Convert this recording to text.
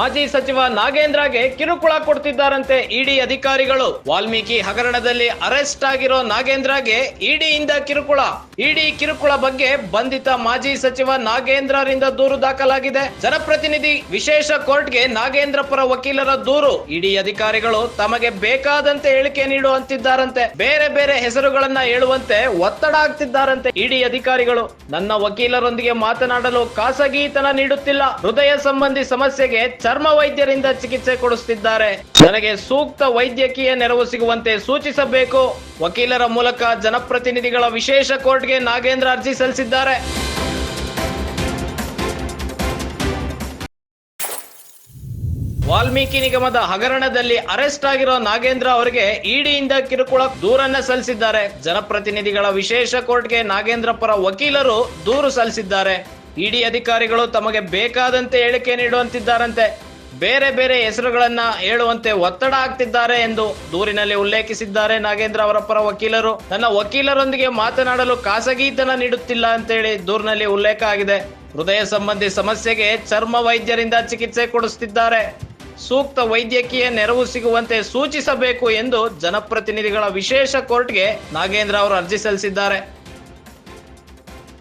ಮಾಜಿ ಸಚಿವ ನಾಗೇಂದ್ರಗೆ ಕಿರುಕುಳ ಕೊಡ್ತಿದ್ದಾರಂತೆ ಇಡಿ ಅಧಿಕಾರಿಗಳು. ವಾಲ್ಮೀಕಿ ಹಗರಣದಲ್ಲಿ ಅರೆಸ್ಟ್ ಆಗಿರೋ ನಾಗೇಂದ್ರಗೆ ಇಡಿಯಿಂದ ಕಿರುಕುಳ. ಇಡಿ ಕಿರುಕುಳ ಬಗ್ಗೆ ಬಂಧಿತ ಮಾಜಿ ಸಚಿವ ನಾಗೇಂದ್ರರಿಂದ ದೂರು ದಾಖಲಾಗಿದೆ. ಜನಪ್ರತಿನಿಧಿ ವಿಶೇಷ ಕೋರ್ಟ್ಗೆ ನಾಗೇಂದ್ರ ಪರ ವಕೀಲರ ದೂರು. ಇಡಿ ಅಧಿಕಾರಿಗಳು ತಮಗೆ ಬೇಕಾದಂತೆ ಹೇಳಿಕೆ ನೀಡುವಂತಿದ್ದಾರಂತೆ. ಬೇರೆ ಬೇರೆ ಹೆಸರುಗಳನ್ನ ಹೇಳುವಂತೆ ಒತ್ತಡ ಆಗ್ತಿದ್ದಾರಂತೆ ಇಡಿ ಅಧಿಕಾರಿಗಳು. ನನ್ನ ವಕೀಲರೊಂದಿಗೆ ಮಾತನಾಡಲು ಖಾಸಗಿತನ ನೀಡುತ್ತಿಲ್ಲ. ಹೃದಯ ಸಂಬಂಧಿ ಸಮಸ್ಯೆಗೆ ಚರ್ಮ ವೈದ್ಯರಿಂದ ಚಿಕಿತ್ಸೆ ಕೊಡಿಸುತ್ತಿದ್ದಾರೆ. ನನಗೆ ಸೂಕ್ತ ವೈದ್ಯಕೀಯ ನೆರವು ಸಿಗುವಂತೆ ಸೂಚಿಸಬೇಕು. ವಕೀಲರ ಮೂಲಕ ಜನಪ್ರತಿನಿಧಿಗಳ ವಿಶೇಷ ಕೋರ್ಟ್ಗೆ ನಾಗೇಂದ್ರ ಅರ್ಜಿ ಸಲ್ಲಿಸಿದ್ದಾರೆ. ವಾಲ್ಮೀಕಿ ನಿಗಮದ ಹಗರಣದಲ್ಲಿ ಅರೆಸ್ಟ್ ಆಗಿರೋ ನಾಗೇಂದ್ರ ಅವರಿಗೆ ಇಡಿಯಿಂದ ಕಿರುಕುಳ ದೂರನ್ನ ಸಲ್ಲಿಸಿದ್ದಾರೆ. ಜನಪ್ರತಿನಿಧಿಗಳ ವಿಶೇಷ ಕೋರ್ಟ್ಗೆ ನಾಗೇಂದ್ರ ಪರ ವಕೀಲರು ದೂರು ಸಲ್ಲಿಸಿದ್ದಾರೆ. ಇಡಿ ಅಧಿಕಾರಿಗಳು ತಮಗೆ ಬೇಕಾದಂತೆ ಹೇಳಿಕೆ ನೀಡುವಂತಿದ್ದಾರಂತೆ. ಬೇರೆ ಬೇರೆ ಹೆಸರುಗಳನ್ನ ಹೇಳುವಂತೆ ಒತ್ತಡ ಆಗ್ತಿದ್ದಾರೆ ಎಂದು ದೂರಿನಲ್ಲಿ ಉಲ್ಲೇಖಿಸಿದ್ದಾರೆ ನಾಗೇಂದ್ರ ಅವರ ಪರ ವಕೀಲರು. ನನ್ನ ವಕೀಲರೊಂದಿಗೆ ಮಾತನಾಡಲು ಖಾಸಗಿತನ ನೀಡುತ್ತಿಲ್ಲ ಅಂತೇಳಿ ದೂರಿನಲ್ಲಿ ಉಲ್ಲೇಖ ಆಗಿದೆ. ಹೃದಯ ಸಂಬಂಧಿ ಸಮಸ್ಯೆಗೆ ಚರ್ಮ ವೈದ್ಯರಿಂದ ಚಿಕಿತ್ಸೆ ಕೊಡಿಸುತ್ತಿದ್ದಾರೆ. ಸೂಕ್ತ ವೈದ್ಯಕೀಯ ನೆರವು ಸಿಗುವಂತೆ ಸೂಚಿಸಬೇಕು ಎಂದು ಜನಪ್ರತಿನಿಧಿಗಳ ವಿಶೇಷ ಕೋರ್ಟ್ಗೆ ನಾಗೇಂದ್ರ ಅವರು ಅರ್ಜಿ ಸಲ್ಲಿಸಿದ್ದಾರೆ.